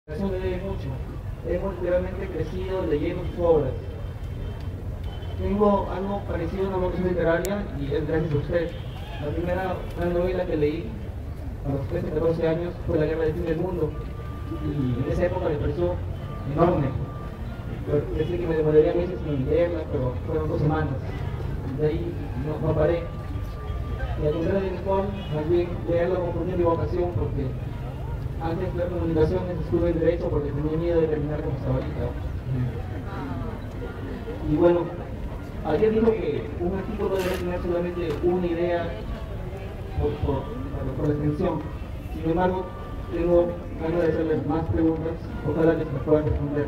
Eso me debe mucho. Hemos literalmente crecido leyendo sus obras. Tengo algo parecido a una vocación literaria y es gracias a usted. La primera gran novela que leí a los 13, 14 años fue La Guerra del Fin del Mundo. Y en esa época me pareció enorme. Pensé que me demoraría meses en leerla, pero fueron 2 semanas. De ahí no paré. Y al contrario de Nicole, más bien leerlo con mi vocación, porque antes de estudiar comunicaciones estuve en Derecho porque tenía miedo de terminar como estaba ahorita. Y bueno, ayer dijo que un artículo debe tener solamente una idea por la extensión. Sin embargo, tengo ganas de hacerles más preguntas, ojalá les puedan responder.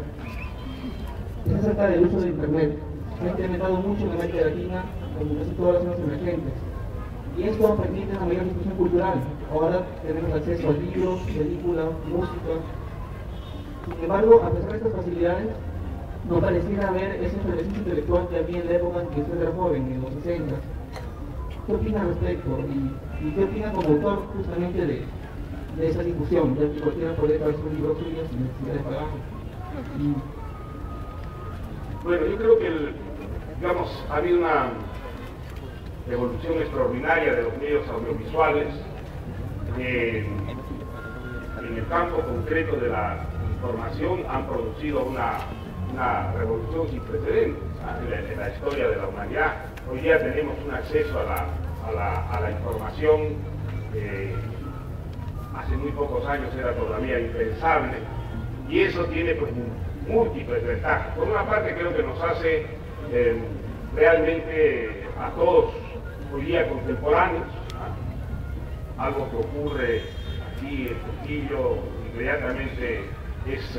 Es acerca del uso de Internet. Se ha incrementado mucho en América Latina, como casi todas las zonas emergentes. Y esto permite una mayor difusión cultural. Ahora tenemos acceso a libros, películas, música. Sin embargo, a pesar de estas facilidades, no pareciera haber ese ejercicio intelectual que había en la época en que usted era joven, en los 60. ¿Qué opina al respecto? ¿Y qué opina como autor justamente de esa difusión? Ya que cualquiera podría traer un libro suyo sin necesidad de pagar. Bueno, yo creo que ha habido una evolución extraordinaria de los medios audiovisuales en el campo concreto de la información han producido una revolución sin precedentes en la historia de la humanidad. Hoy día tenemos un acceso a la información que hace muy pocos años era todavía impensable, y eso tiene pues múltiples ventajas. Por una parte, creo que nos hace realmente a todos hoy día contemporáneos, algo que ocurre aquí en Trujillo inmediatamente es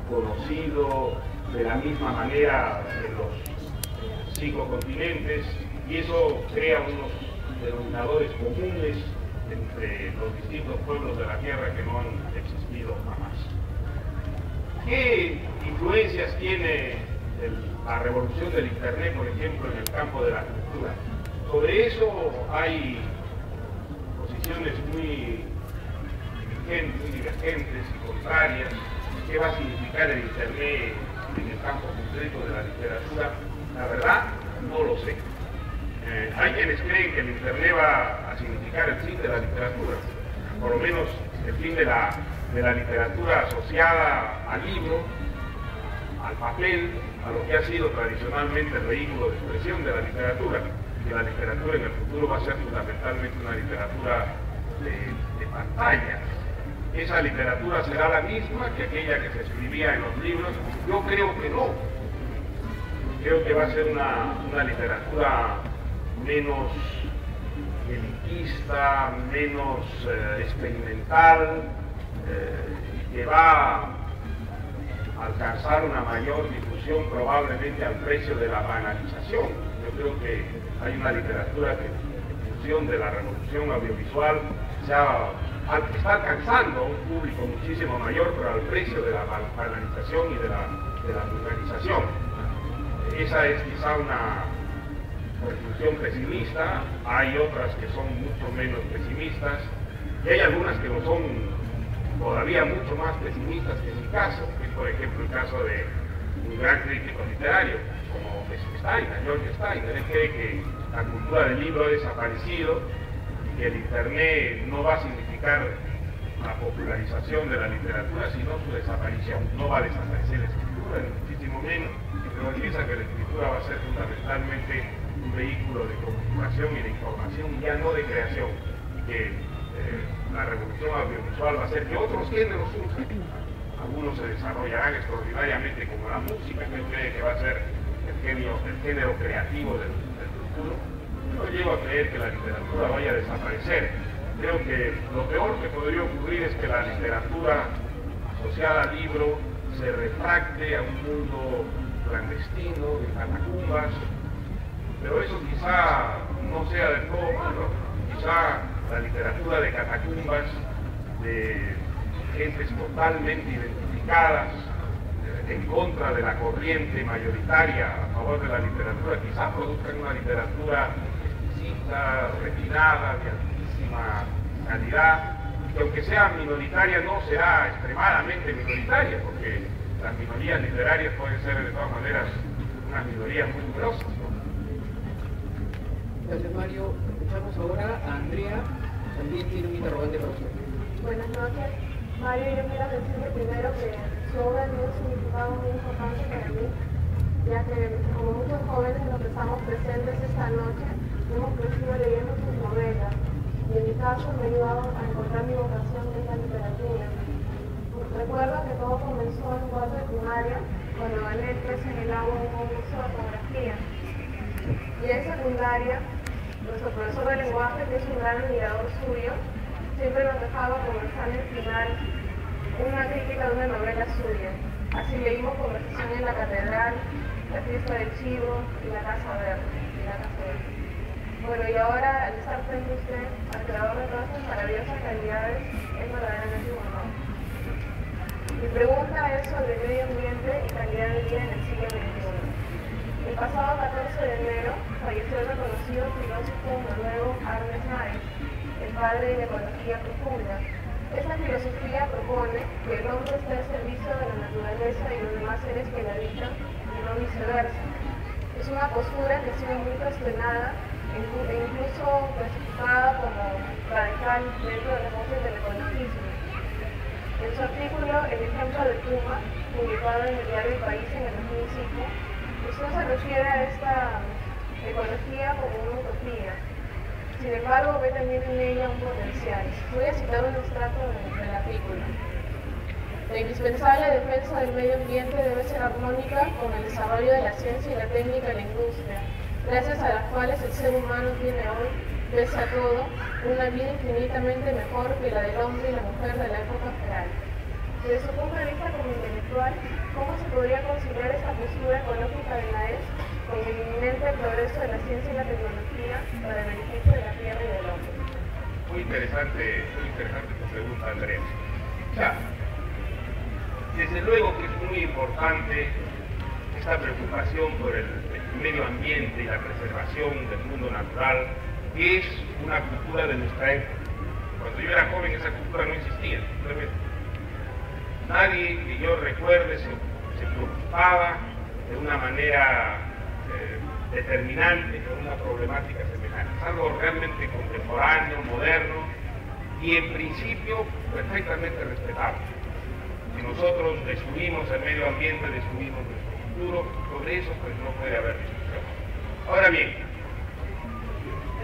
conocido de la misma manera en los 5 continentes, y eso crea unos denominadores comunes entre los distintos pueblos de la tierra que no han existido jamás. ¿Qué influencias tiene la revolución del Internet, por ejemplo, en el campo de la cultura? Sobre eso hay posiciones muy divergentes y contrarias. ¿Qué va a significar el Internet en el campo concreto de la literatura? La verdad, no lo sé. Hay quienes creen que el Internet va a significar el fin de la literatura, por lo menos el fin de la literatura asociada al libro, al papel, a lo que ha sido tradicionalmente el vehículo de expresión de la literatura. Que la literatura en el futuro va a ser fundamentalmente una literatura de pantalla. ¿Esa literatura será la misma que aquella que se escribía en los libros? Yo creo que no. Creo que va a ser una literatura menos elitista, menos experimental, que va a alcanzar una mayor difusión probablemente al precio de la banalización. Yo creo que hay una literatura que en función de la revolución audiovisual está alcanzando un público muchísimo mayor, pero al precio de la banalización y de la vulgarización. Esa es quizá una conclusión pesimista. Hay otras que son mucho menos pesimistas, y hay algunas que lo son todavía mucho más pesimistas que mi caso, que es por ejemplo el caso de un gran crítico literario como George Steiner. Él cree que la cultura del libro ha desaparecido y que el Internet no va a significar la popularización de la literatura, sino su desaparición. No va a desaparecer la escritura, ni muchísimo menos, pero él piensa que la escritura va a ser fundamentalmente un vehículo de comunicación y de información, y ya no de creación, y que la revolución audiovisual va a hacer que otros géneros surjan. Algunos se desarrollarán extraordinariamente, como la música, que él cree que va a ser el género creativo del futuro. No llego a creer que la literatura vaya a desaparecer. Creo que lo peor que podría ocurrir es que la literatura asociada al libro se refracte a un mundo clandestino, de catacumbas, pero eso quizá no sea del todo malo. Quizá la literatura de catacumbas, de gentes totalmente identificadas en contra de la corriente mayoritaria a favor de la literatura, quizá produzcan una literatura exquisita, refinada, de altísima calidad, que aunque sea minoritaria no será extremadamente minoritaria, porque las minorías literarias pueden ser de todas maneras unas minorías muy numerosas, ¿no? Gracias, Mario. Escuchamos ahora a Andrea, también tiene un interrogante para usted. Buenas noches. Mario, yo quiero decirle primero que su obra tiene un significado muy importante para mí, ya que como muchos jóvenes los que estamos presentes esta noche, hemos crecido leyendo sus novelas, y en mi caso me ha ayudado a encontrar mi vocación en la literatura. Recuerdo que todo comenzó en cuarto de primaria, cuando gané el pez en el agua en un concurso de ortografía. Y en secundaria, nuestro profesor de lenguaje, que es un gran admirador suyo, siempre nos dejaba conversar en el final una crítica de una novela suya. Así leímos Conversación en la Catedral, La Fiesta del Chivo y La Casa Verde. Bueno, y ahora, al estar frente a usted, al creador de todas estas maravillosas calidades, es verdaderamente un honor. Mi pregunta es sobre el medio ambiente y calidad de vida en el siglo XXI. El pasado 14 de enero falleció el reconocido filósofo noruego Ernest Mayr, el padre de la ecología profunda. Esta filosofía propone que el hombre esté al servicio de la naturaleza y los demás seres que la habitan, y no viceversa. Es una postura que ha sido muy cuestionada e incluso clasificada como radical dentro de las voces del ecologismo. En su artículo El ejemplo del puma, publicado en el diario El País en el 2005, usted se refiere a esta ecología como una utopía. Sin embargo, ve también en ella un potencial. Voy a citar un extracto del artículo. La indispensable defensa del medio ambiente debe ser armónica con el desarrollo de la ciencia y la técnica en la industria, gracias a las cuales el ser humano tiene hoy, pese a todo, una vida infinitamente mejor que la del hombre y la mujer de la época feudal. Desde su punto de vista como intelectual, ¿cómo se podría conciliar esta postura ecológica de la ES con el inminente progreso de la ciencia y la tecnología para el beneficio de la tierra y del hombre? Muy interesante tu pregunta, Andrea. Ya, desde luego que es muy importante esta preocupación por el medio ambiente y la preservación del mundo natural, que es una cultura de nuestra época. Cuando yo era joven esa cultura no existía, simplemente. Nadie que yo recuerde se preocupaba de una manera determinante por una problemática semejante. Es algo realmente contemporáneo, moderno y en principio perfectamente respetable. Si nosotros destruimos el medio ambiente, destruimos nuestro futuro, sobre eso pues no puede haber discusión. Ahora bien,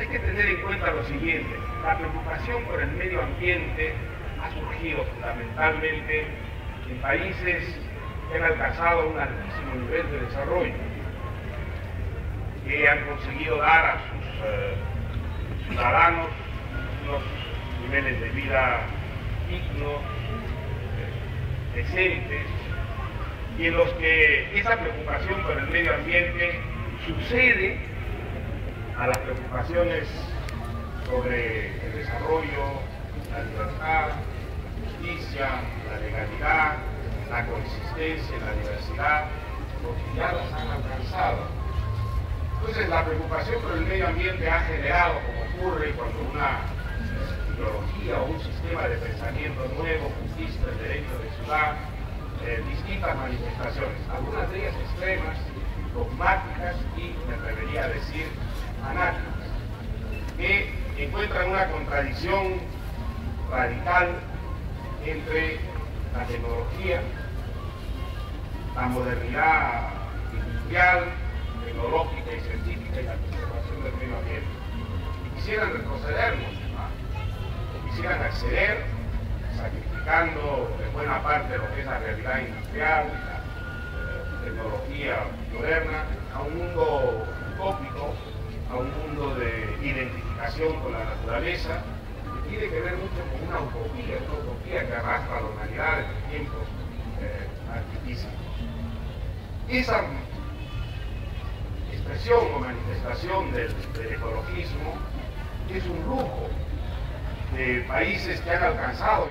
hay que tener en cuenta lo siguiente: la preocupación por el medio ambiente ha surgido fundamentalmente en países que han alcanzado un altísimo nivel de desarrollo, que han conseguido dar a sus ciudadanos unos niveles de vida dignos, decentes, y en los que esa preocupación por el medio ambiente sucede a las preocupaciones sobre el desarrollo, la libertad, la justicia, la legalidad, la consistencia, la diversidad, porque ya las han alcanzado. Entonces la preocupación por el medio ambiente ha generado, como ocurre cuando una ideología o un sistema de pensamiento nuevo conquista el derecho de ciudad, distintas manifestaciones, algunas de ellas extremas, dogmáticas y, me atrevería a decir, fanáticas, que encuentran una contradicción radical entre la tecnología, la modernidad industrial, tecnológica y científica y la conservación del medio ambiente. Y quisieran retrocedernos, ¿no? Quisieran acceder, sacrificando en buena parte lo que es la realidad industrial, la tecnología moderna, a un mundo utópico, a un mundo de identificación con la naturaleza, que tiene que ver mucho con una utopía que arrastra a la humanidad desde tiempos antiquísimos. Esa expresión o manifestación del ecologismo es un lujo de países que han alcanzado